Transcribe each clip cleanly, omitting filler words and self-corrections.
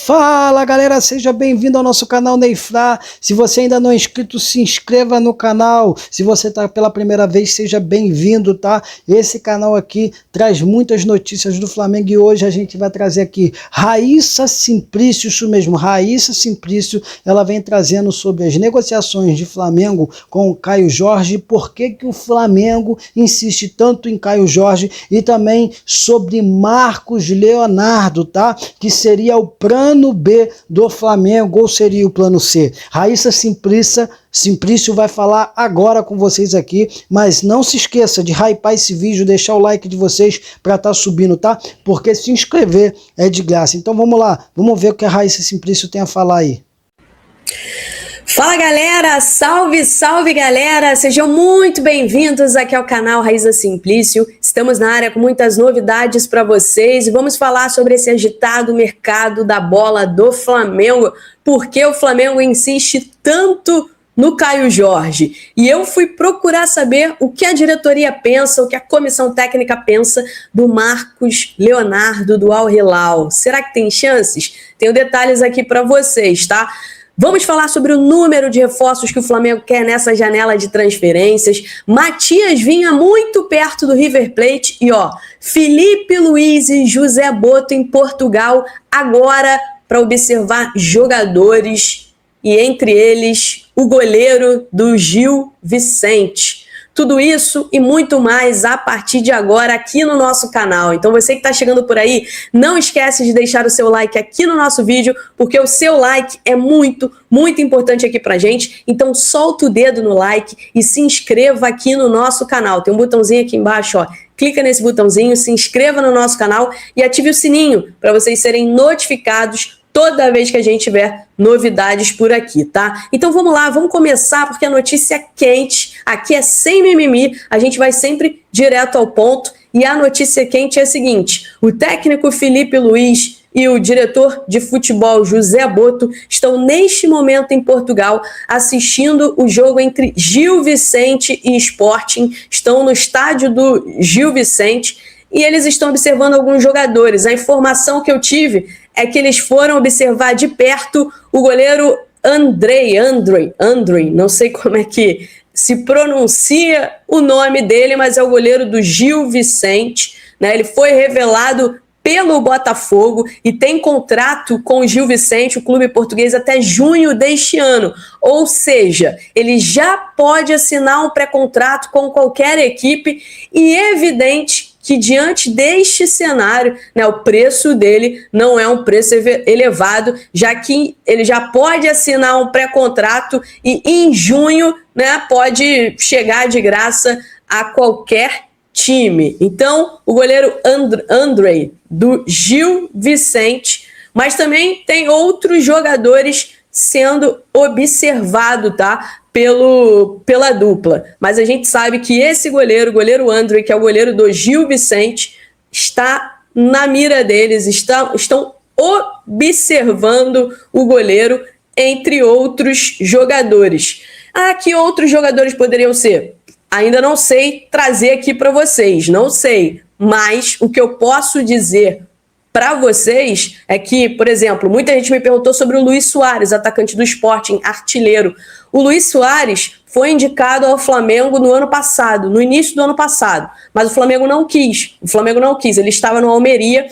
Fala galera, seja bem-vindo ao nosso canal Neifra. Se você ainda não é inscrito, se inscreva no canal. Se você está pela primeira vez, seja bem-vindo, tá? Esse canal aqui traz muitas notícias do Flamengo e hoje a gente vai trazer aqui Raíssa Simplício, isso mesmo, Raíssa Simplício, ela vem trazendo sobre as negociações de Flamengo com o Caio Jorge, por que o Flamengo insiste tanto em Caio Jorge e também sobre Marcos Leonardo, tá? Que seria o plano B do Flamengo ou seria o plano C? Raíssa Simplício vai falar agora com vocês aqui, mas não se esqueça de hypar esse vídeo, deixar o like de vocês para estar subindo, tá? Porque se inscrever é de graça. Então vamos lá, vamos ver o que a Raíssa Simplício tem a falar aí. Fala galera, salve, salve galera, sejam muito bem-vindos aqui ao canal Raíssa Simplício. Estamos na área com muitas novidades para vocês e vamos falar sobre esse agitado mercado da bola do Flamengo, porque o Flamengo insiste tanto no Caio Jorge. E eu fui procurar saber o que a diretoria pensa, o que a comissão técnica pensa do Marcos Leonardo do Al Hilal. Será que tem chances? Tenho detalhes aqui para vocês, tá? Vamos falar sobre o número de reforços que o Flamengo quer nessa janela de transferências. Matias vinha muito perto do River Plate e Felipe Luiz e José Boto em Portugal agora para observar jogadores e entre eles o goleiro do Gil Vicente. Tudo isso e muito mais a partir de agora aqui no nosso canal. Então você que está chegando por aí, não esquece de deixar o seu like aqui no nosso vídeo, porque o seu like é muito, muito importante aqui pra gente. Então solta o dedo no like e se inscreva aqui no nosso canal. Tem um botãozinho aqui embaixo, clica nesse botãozinho, se inscreva no nosso canal e ative o sininho para vocês serem notificados toda vez que a gente tiver novidades por aqui, tá? Então vamos lá, vamos começar porque a notícia é quente, aqui é sem mimimi, a gente vai sempre direto ao ponto e a notícia quente é a seguinte: o técnico Felipe Luiz e o diretor de futebol José Boto estão neste momento em Portugal assistindo o jogo entre Gil Vicente e Sporting, estão no estádio do Gil Vicente e eles estão observando alguns jogadores. A informação que eu tive é que eles foram observar de perto o goleiro Andrei, não sei como é que se pronuncia o nome dele, mas é o goleiro do Gil Vicente, né? Ele foi revelado pelo Botafogo e tem contrato com o Gil Vicente, o clube português, até junho deste ano. Ou seja, ele já pode assinar um pré-contrato com qualquer equipe e é evidente que diante deste cenário, né, o preço dele não é um preço elevado, já que ele já pode assinar um pré-contrato e em junho, né, pode chegar de graça a qualquer time. Então, o goleiro Andrei do Gil Vicente, mas também tem outros jogadores sendo observado, tá? Pela dupla. Mas a gente sabe que esse goleiro, o goleiro Andrei, que é o goleiro do Gil Vicente, está na mira deles, estão observando o goleiro, entre outros jogadores. Que outros jogadores poderiam ser? Ainda não sei trazer aqui para vocês, não sei. Mas o que eu posso dizer para vocês é que, por exemplo, muita gente me perguntou sobre o Luis Soares, atacante do Sporting, artilheiro. O Luis Soares foi indicado ao Flamengo no ano passado, no início do ano passado, mas o Flamengo não quis. Ele estava no Almeria,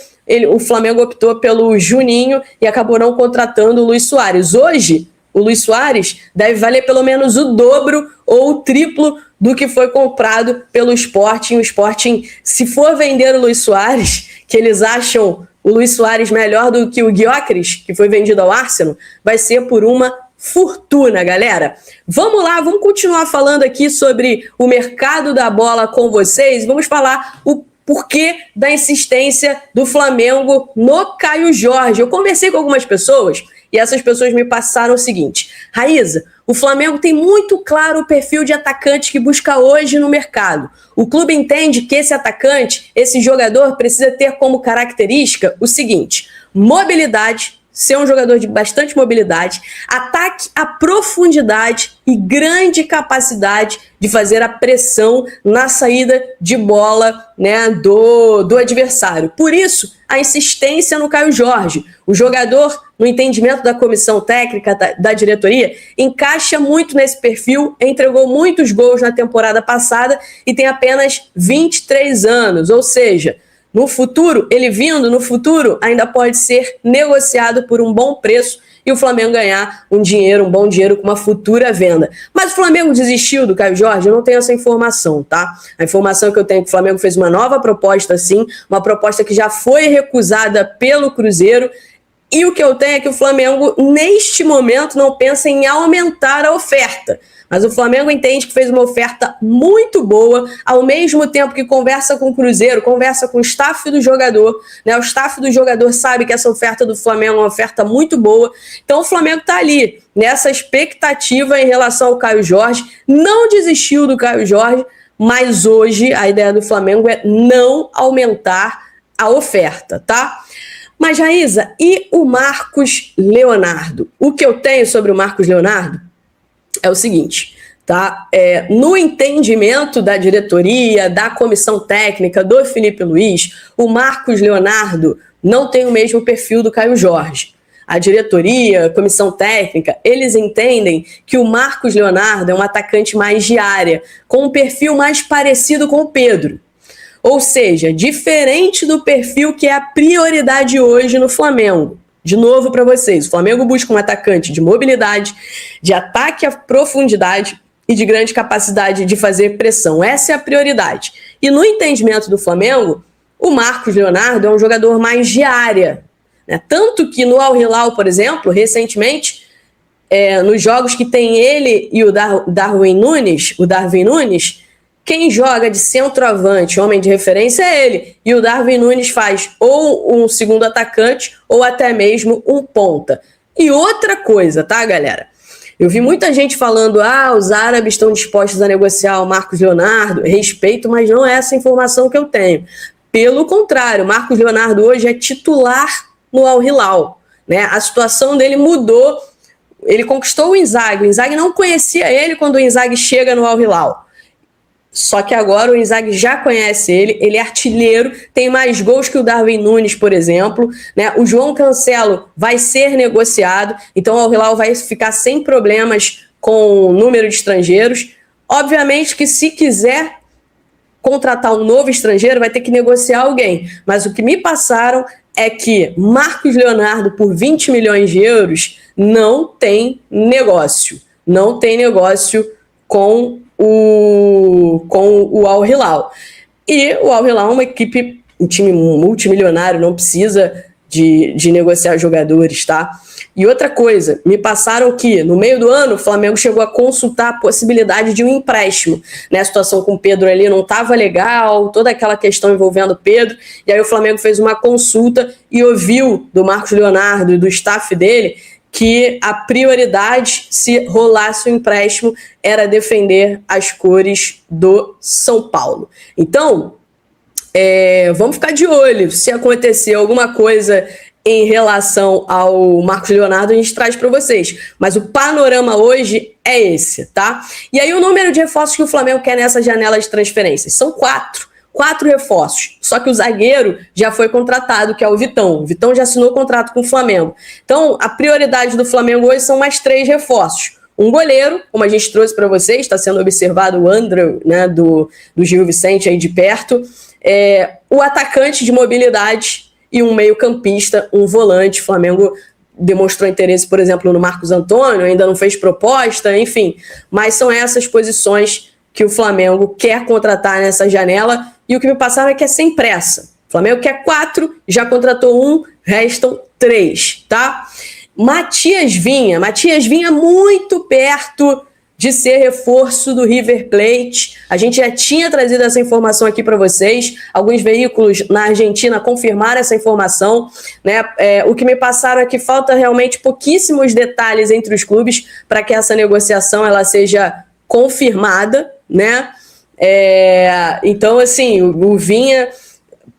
o Flamengo optou pelo Juninho e acabou não contratando o Luis Soares. Hoje, o Luis Soares deve valer pelo menos o dobro ou o triplo do que foi comprado pelo Sporting. O Sporting, se for vender o Luis Soares, que eles acham o Luis Soares melhor do que o Gyökeres, que foi vendido ao Arsenal, vai ser por uma fortuna, galera. Vamos lá, vamos continuar falando aqui sobre o mercado da bola com vocês. Vamos falar o porquê da insistência do Flamengo no Caio Jorge. Eu conversei com algumas pessoas e essas pessoas me passaram o seguinte: Raíssa, o Flamengo tem muito claro o perfil de atacante que busca hoje no mercado. O clube entende que esse atacante, esse jogador, precisa ter como característica o seguinte: mobilidade, ser um jogador de bastante mobilidade, ataque à profundidade e grande capacidade de fazer a pressão na saída de bola, né, do adversário. Por isso, a insistência no Caio Jorge. O jogador, no entendimento da comissão técnica, da diretoria, encaixa muito nesse perfil, entregou muitos gols na temporada passada e tem apenas 23 anos, ou seja, no futuro, ele vindo no futuro, ainda pode ser negociado por um bom preço e o Flamengo ganhar um bom dinheiro com uma futura venda. Mas o Flamengo desistiu do Caio Jorge? Eu não tenho essa informação, tá? A informação que eu tenho é que o Flamengo fez uma nova proposta, sim, uma proposta que já foi recusada pelo Cruzeiro. E o que eu tenho é que o Flamengo, neste momento, não pensa em aumentar a oferta. Mas o Flamengo entende que fez uma oferta muito boa, ao mesmo tempo que conversa com o Cruzeiro, conversa com o staff do jogador, né? O staff do jogador sabe que essa oferta do Flamengo é uma oferta muito boa. Então o Flamengo está ali, nessa expectativa em relação ao Caio Jorge. Não desistiu do Caio Jorge, mas hoje a ideia do Flamengo é não aumentar a oferta, tá? Mas, Raíza, e o Marcos Leonardo? O que eu tenho sobre o Marcos Leonardo é o seguinte, tá? No entendimento da diretoria, da comissão técnica, do Felipe Luiz, o Marcos Leonardo não tem o mesmo perfil do Caio Jorge. A diretoria, a comissão técnica, eles entendem que o Marcos Leonardo é um atacante mais de área, com um perfil mais parecido com o Pedro. Ou seja, diferente do perfil que é a prioridade hoje no Flamengo. De novo para vocês, o Flamengo busca um atacante de mobilidade, de ataque à profundidade e de grande capacidade de fazer pressão. Essa é a prioridade. E no entendimento do Flamengo, o Marcos Leonardo é um jogador mais de área, né? Tanto que no Al Hilal, por exemplo, recentemente, nos jogos que tem ele e o Darwin Núñez, quem joga de centroavante, homem de referência, é ele. E o Darwin Núñez faz ou um segundo atacante ou até mesmo um ponta. E outra coisa, tá, galera? Eu vi muita gente falando, os árabes estão dispostos a negociar o Marcos Leonardo. Respeito, mas não é essa a informação que eu tenho. Pelo contrário, o Marcos Leonardo hoje é titular no Al Hilal, né? A situação dele mudou. Ele conquistou o Inzaghi. O Inzaghi não conhecia ele quando o Inzaghi chega no Al Hilal. Só que agora o Inzaghi já conhece ele é artilheiro, tem mais gols que o Darwin Núñez, por exemplo, né? O João Cancelo vai ser negociado, então o Al Hilal vai ficar sem problemas com o número de estrangeiros. Obviamente que se quiser contratar um novo estrangeiro, vai ter que negociar alguém. Mas o que me passaram é que Marcos Leonardo, por 20 milhões de euros, não tem negócio. Não tem negócio com o Al Hilal. E o Al Hilal é uma equipe, um time multimilionário, não precisa de negociar jogadores, tá? E outra coisa, me passaram que no meio do ano o Flamengo chegou a consultar a possibilidade de um empréstimo, né? A situação com o Pedro ali não estava legal, toda aquela questão envolvendo o Pedro, e aí o Flamengo fez uma consulta e ouviu do Marcos Leonardo e do staff dele que a prioridade, se rolasse o empréstimo, era defender as cores do São Paulo. Então, vamos ficar de olho. Se acontecer alguma coisa em relação ao Marcos Leonardo, a gente traz para vocês. Mas o panorama hoje é esse, tá? E aí o número de reforços que o Flamengo quer nessa janela de transferências são 4 reforços, só que o zagueiro já foi contratado, que é o Vitão. O Vitão já assinou contrato com o Flamengo. Então, a prioridade do Flamengo hoje são mais 3 reforços. Um goleiro, como a gente trouxe para vocês, está sendo observado o André, né, do Gil Vicente aí de perto. O atacante de mobilidade e um meio-campista, um volante. O Flamengo demonstrou interesse, por exemplo, no Marcos Antônio, ainda não fez proposta, enfim. Mas são essas posições que o Flamengo quer contratar nessa janela, e o que me passaram é que é sem pressa. O Flamengo quer 4, já contratou 1, restam 3, tá? Matias Vinha muito perto de ser reforço do River Plate. A gente já tinha trazido essa informação aqui para vocês, alguns veículos na Argentina confirmaram essa informação, né? O que me passaram é que falta realmente pouquíssimos detalhes entre os clubes para que essa negociação ela seja confirmada, né? Então, assim, o Vinha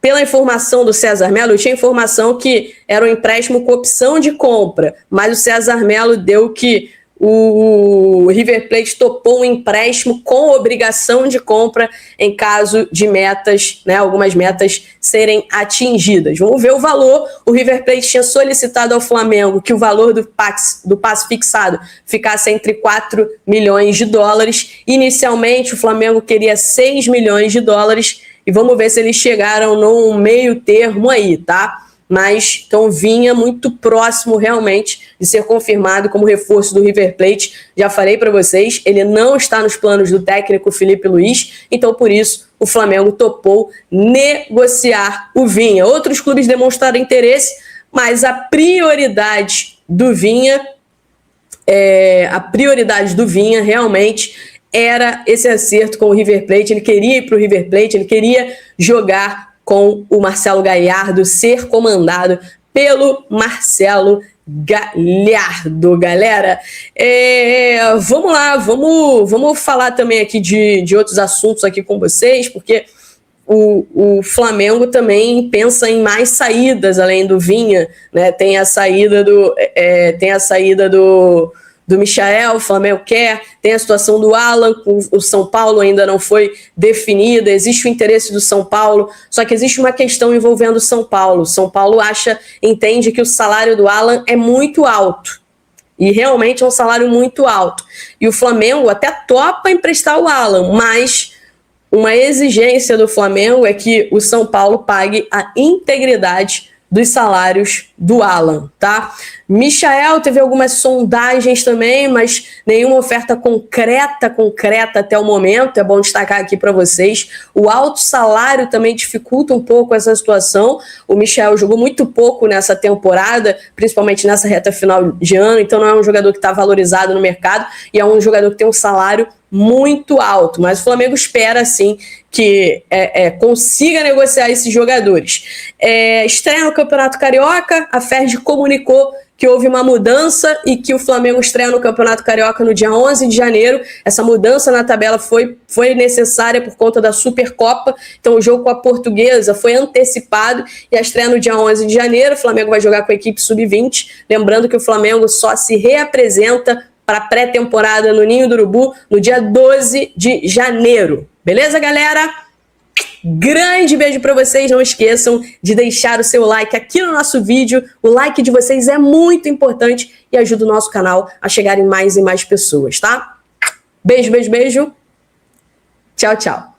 pela informação do César Melo, eu tinha informação que era um empréstimo com opção de compra, mas o César Melo deu que o River Plate topou um empréstimo com obrigação de compra em caso de metas, né, algumas metas serem atingidas. Vamos ver o valor. O River Plate tinha solicitado ao Flamengo que o valor do passe fixado ficasse entre 4 milhões de dólares. Inicialmente, o Flamengo queria 6 milhões de dólares e vamos ver se eles chegaram num meio termo aí, tá? Mas então Vinha muito próximo realmente de ser confirmado como reforço do River Plate. Já falei para vocês, ele não está nos planos do técnico Felipe Luiz, então por isso o Flamengo topou negociar o Vinha. Outros clubes demonstraram interesse, mas a prioridade do Vinha realmente era esse acerto com o River Plate. Ele queria ir para o River Plate, ele queria jogar com o Marcelo Gallardo, ser comandado pelo Marcelo Gallardo, galera. Vamos lá, vamos falar também aqui de outros assuntos aqui com vocês, porque o Flamengo também pensa em mais saídas além do Vinha, né? Tem a saída do Michael, o Flamengo quer, tem a situação do Alan, o São Paulo ainda não foi definida, existe o interesse do São Paulo, só que existe uma questão envolvendo o São Paulo. São Paulo entende que o salário do Alan é muito alto, e realmente é um salário muito alto, e o Flamengo até topa emprestar o Alan, mas uma exigência do Flamengo é que o São Paulo pague a integridade dos salários do Alan, tá? Michael teve algumas sondagens também, mas nenhuma oferta concreta até o momento. É bom destacar aqui para vocês. O alto salário também dificulta um pouco essa situação. O Michael jogou muito pouco nessa temporada, principalmente nessa reta final de ano, então não é um jogador que está valorizado no mercado e é um jogador que tem um salário muito alto, mas o Flamengo espera sim que consiga negociar esses jogadores. Estreia no Campeonato Carioca, a Ferdi comunicou que houve uma mudança e que o Flamengo estreia no Campeonato Carioca no dia 11 de janeiro. Essa mudança na tabela foi necessária por conta da Supercopa, então o jogo com a Portuguesa foi antecipado e a estreia no dia 11 de janeiro. O Flamengo vai jogar com a equipe sub-20, lembrando que o Flamengo só se reapresenta para a pré-temporada no Ninho do Urubu no dia 12 de janeiro. Beleza, galera? Grande beijo para vocês. Não esqueçam de deixar o seu like aqui no nosso vídeo. O like de vocês é muito importante e ajuda o nosso canal a chegar em mais e mais pessoas, tá? Beijo, beijo, beijo. Tchau, tchau.